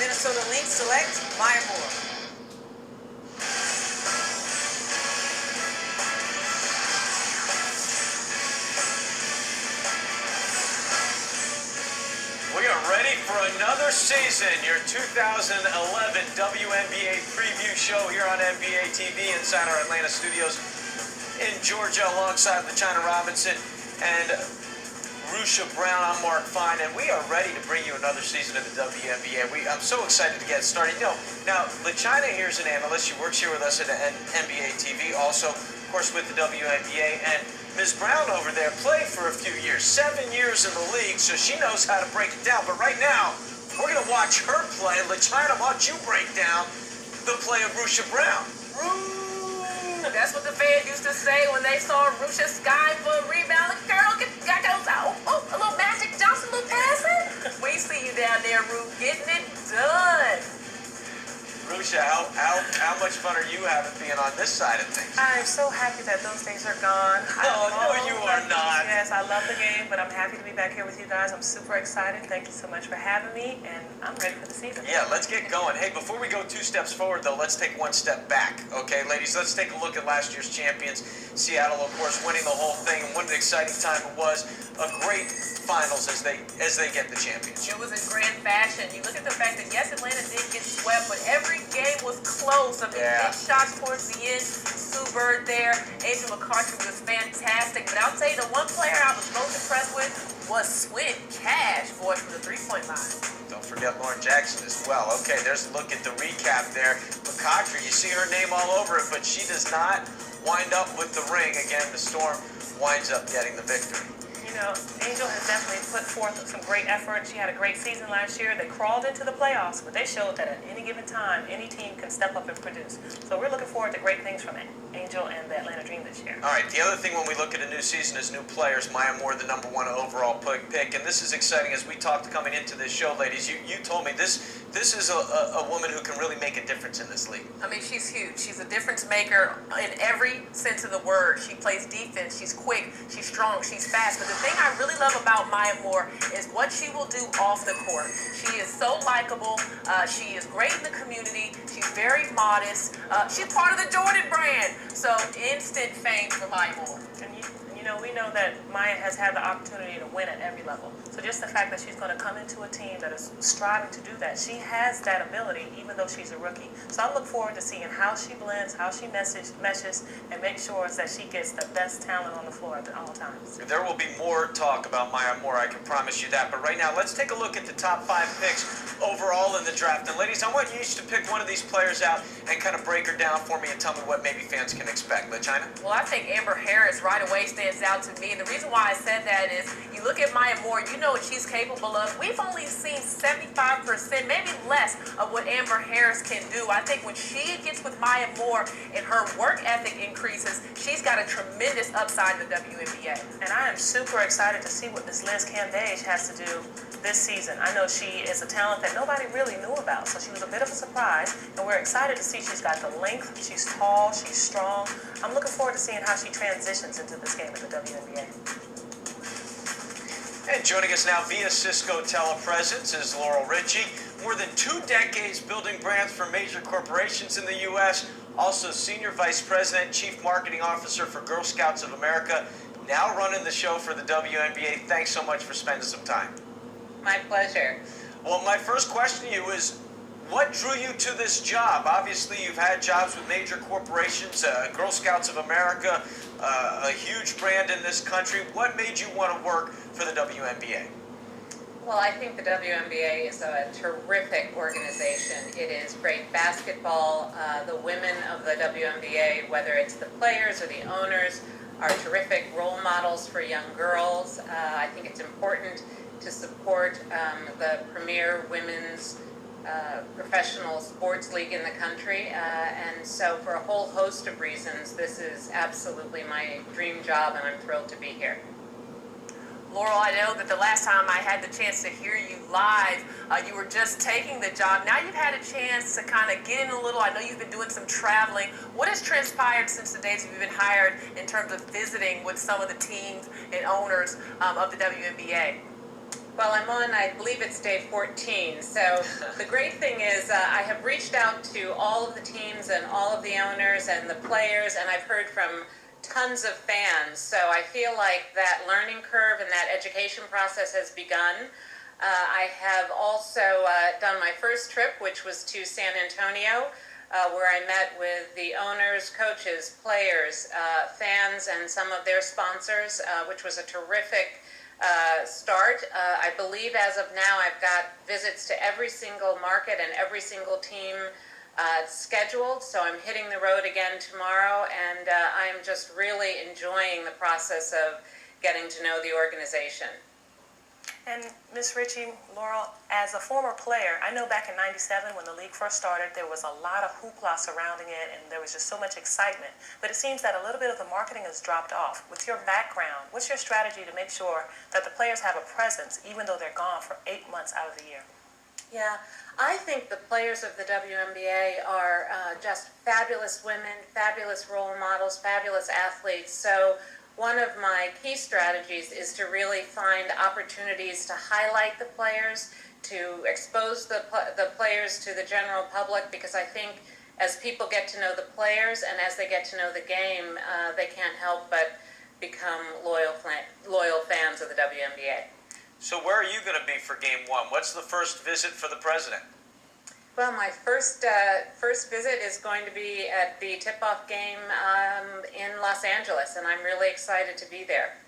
Minnesota Lynx select Maya Moore. We are ready for another season, your 2011 WNBA preview show here on NBA TV inside our Atlanta studios in Georgia alongside LaChina Robinson and Rushia Brown. I'm Mark Fine, and we are ready to bring you another season of the WNBA. I'm so excited to get started. Now, LaChina here is an analyst. She works here with us at NBA TV, also, of course, with the WNBA, and Ms. Brown over there played for a few years, 7 years in the league, so she knows how to break it down. But right now, we're going to watch her play. LaChina, why don't you break down the play of Rushia Brown? That's what the fans used to say when they saw Rushia sky for a rebound. The girl goes out. Oh, a little Magic Johnson, a little passing. We see you down there, Ru, getting it done. Rushia, how much fun are you having being on this side of things? I'm so happy that those days are gone. Oh, no, you are not. Yes, I love the game, but I'm happy to be back here with you guys. I'm super excited. Thank you so much for having me, and I'm ready for the season. Yeah, let's get going. Hey, before we go 2 steps forward, though, let's take 1 step back. Okay, ladies, let's take a look at last year's champions. Seattle, of course, winning the whole thing, and what an exciting time it was. A great finals as they get the championship. It was in grand fashion. You look at the fact that, yes, Atlanta did get swept, but every game was close. I mean, big shots towards the end. Sue Bird there. Angel McCarthy was fantastic. But I'll tell you, the one player I was most impressed with was Swin Cash, boy, from the three-point line. Don't forget Lauren Jackson as well. Okay, there's a look at the recap there. McCarthy, you see her name all over it, but she does not wind up with the ring. Again, the Storm winds up getting the victory. You know, Angel has definitely put forth some great effort. She had a great season last year. They crawled into the playoffs, but they showed that at any given time, any team can step up and produce. So we're looking forward to great things from Angel and the Atlanta Dream this year. All right, the other thing when we look at a new season is new players. Maya Moore, the #1 overall pick, and this is exciting as we talked coming into this show, ladies. You told me this is a woman who can really make a difference in this league. I mean, she's huge. She's a difference maker in every sense of the word. She plays defense. She's quick. She's strong. She's fast. But the thing I really love about Maya Moore is what she will do off the court. She is so likable. She is great in the community. She's very modest. She's part of the Jordan brand. So instant fame for Maya Moore. And we know that Maya has had the opportunity to win at every level. So just the fact that she's going to come into a team that is striving to do that, she has that ability even though she's a rookie. So I look forward to seeing how she blends, how she meshes, and make sure that she gets the best talent on the floor at all times. There will be more talk about Maya Moore, I can promise you that. But right now, let's take a look at the top 5 picks overall in the draft. And ladies, I want you each to pick one of these players out and kind of break her down for me and tell me what maybe fans can expect. LaChina? Well, I think Amber Harris right away stands out to me. And the reason why I said that is you look at Maya Moore, you know what she's capable of. We've only seen 75%, maybe less, of what Amber Harris can do. I think when she gets with Maya Moore and her work ethic increases, she's got a tremendous upside in the WNBA. And I am super excited to see what this Liz Cambage has to do this season. I know she is a talent that nobody really knew about, so she was a bit of a surprise, and we're excited to see she's got the length, she's tall, she's strong. I'm looking forward to seeing how she transitions into this game of the WNBA. And joining us now via Cisco Telepresence is Laurel Richie. More than 2 decades building brands for major corporations in the U.S., also Senior Vice President, Chief Marketing Officer for Girl Scouts of America, now running the show for the WNBA. Thanks so much for spending some time. My pleasure. Well, my first question to you is, what drew you to this job? Obviously, you've had jobs with major corporations, Girl Scouts of America, a huge brand in this country. What made you want to work for the WNBA? Well, I think the WNBA is a terrific organization. It is great basketball. The women of the WNBA, whether it's the players or the owners, are terrific role models for young girls. I think it's important to support the premier women's professional sports league in the country, and so for a whole host of reasons, this is absolutely my dream job, and I'm thrilled to be here. Laurel, I know that the last time I had the chance to hear you live, you were just taking the job. Now you've had a chance to kind of get in a little. I know you've been doing some traveling. What has transpired since the days you've been hired in terms of visiting with some of the teams and owners of the WNBA? Well, I'm on, I believe it's day 14. So the great thing is I have reached out to all of the teams and all of the owners and the players, and I've heard from tons of fans. So I feel like that learning curve and that education process has begun. I have also done my first trip, which was to San Antonio, where I met with the owners, coaches, players, fans, and some of their sponsors, which was a terrific start. I believe as of now I've got visits to every single market and every single team scheduled, so I'm hitting the road again tomorrow, and I'm just really enjoying the process of getting to know the organization. And Ms. Ritchie, Laurel, as a former player, I know back in '97 when the league first started, there was a lot of hoopla surrounding it, and there was just so much excitement. But it seems that a little bit of the marketing has dropped off. With your background, what's your strategy to make sure that the players have a presence, even though they're gone for 8 months out of the year? Yeah, I think the players of the WNBA are just fabulous women, fabulous role models, fabulous athletes. So one of my key strategies is to really find opportunities to highlight the players, to expose the players to the general public, because I think as people get to know the players and as they get to know the game, they can't help but become loyal fans of the WNBA. So where are you going to be for Game 1? What's the first visit for the president? Well, my first visit is going to be at the tip-off game in Los Angeles, and I'm really excited to be there.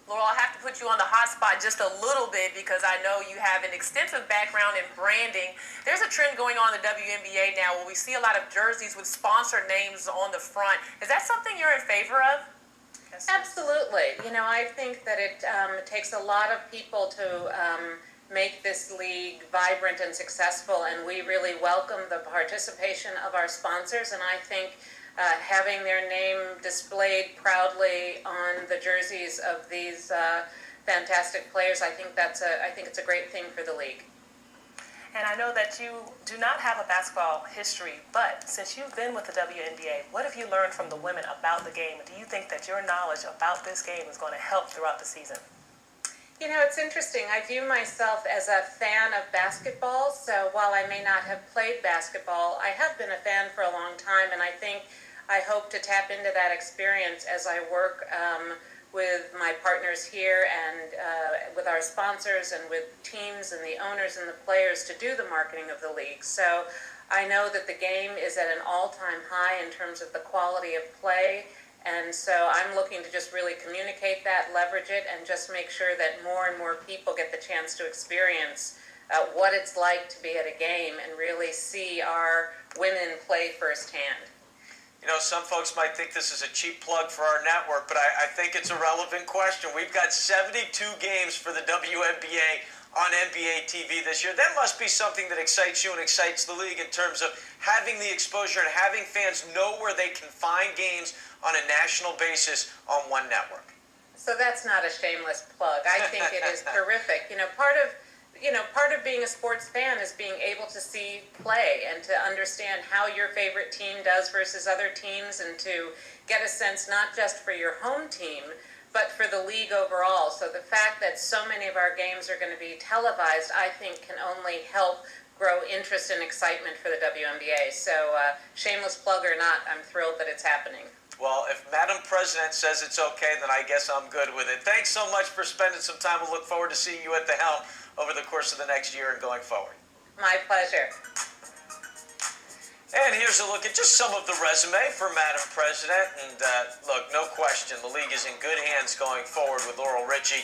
Laurel, I have to put you on the hot spot just a little bit because I know you have an extensive background in branding. There's a trend going on in the WNBA now where we see a lot of jerseys with sponsor names on the front. Is that something you're in favor of? Yes. Absolutely. You know, I think that it takes a lot of people to make this league vibrant and successful, and we really welcome the participation of our sponsors, and I think having their name displayed proudly on the jerseys of these fantastic players, I think it's a great thing for the league. And I know that you do not have a basketball history, but since you've been with the WNBA, what have you learned from the women about the game? Do you think that your knowledge about this game is going to help throughout the season? You know, it's interesting. I view myself as a fan of basketball, so while I may not have played basketball, I have been a fan for a long time, and I hope to tap into that experience as I work with my partners here and with our sponsors and with teams and the owners and the players to do the marketing of the league. So I know that the game is at an all-time high in terms of the quality of play, and so I'm looking to just really communicate that, leverage it, and just make sure that more and more people get the chance to experience what it's like to be at a game and really see our women play firsthand. You know, some folks might think this is a cheap plug for our network, but I think it's a relevant question. We've got 72 games for the WNBA on NBA TV this year. That must be something that excites you and excites the league in terms of having the exposure and having fans know where they can find games on a national basis on one network. So that's not a shameless plug. I think it is terrific. Part of being a sports fan is being able to see play and to understand how your favorite team does versus other teams, and to get a sense not just for your home team, but for the league overall. So the fact that so many of our games are going to be televised, I think, can only help grow interest and excitement for the WNBA. So shameless plug or not, I'm thrilled that it's happening. Well, if Madam President says it's okay, then I guess I'm good with it. Thanks so much for spending some time. We'll look forward to seeing you at the helm over the course of the next year and going forward. My pleasure. And here's a look at just some of the resume for Madam President. And look, no question, the league is in good hands going forward with Laurel Ritchie.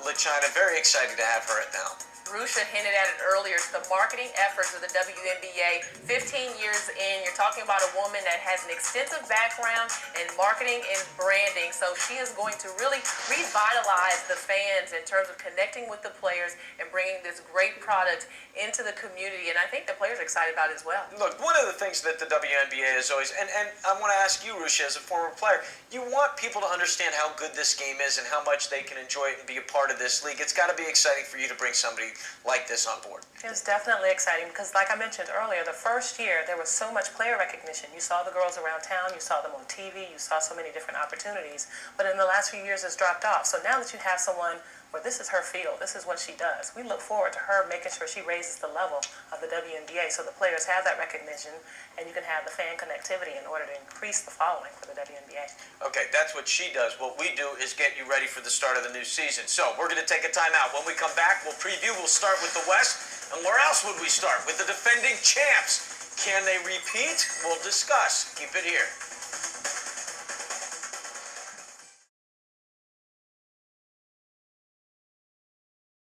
LaChina, very excited to have her at the helm. Rushia hinted at it earlier. It's the marketing efforts of the WNBA. 15 years in, you're talking about a woman that has an extensive background in marketing and branding. So she is going to really revitalize the fans in terms of connecting with the players and bringing this great product into the community. And I think the players are excited about it as well. Look, one of the things that the WNBA is always, and I want to ask you, Rushia, as a former player, you want people to understand how good this game is and how much they can enjoy it and be a part of this league. It's got to be exciting for you to bring somebody like this on board. It was definitely exciting because, like I mentioned earlier, the first year there was so much player recognition. You saw the girls around town, you saw them on TV, you saw so many different opportunities. But in the last few years, it's dropped off. So now that you have someone where this is her field, this is what she does. We look forward to her making sure she raises the level of the WNBA so the players have that recognition and you can have the fan connectivity in order to increase the following for the WNBA. Okay, that's what she does. What we do is get you ready for the start of the new season. So we're going to take a timeout. When we come back, we'll preview. We'll start with the West. And where else would we start? With the defending champs. Can they repeat? We'll discuss. Keep it here.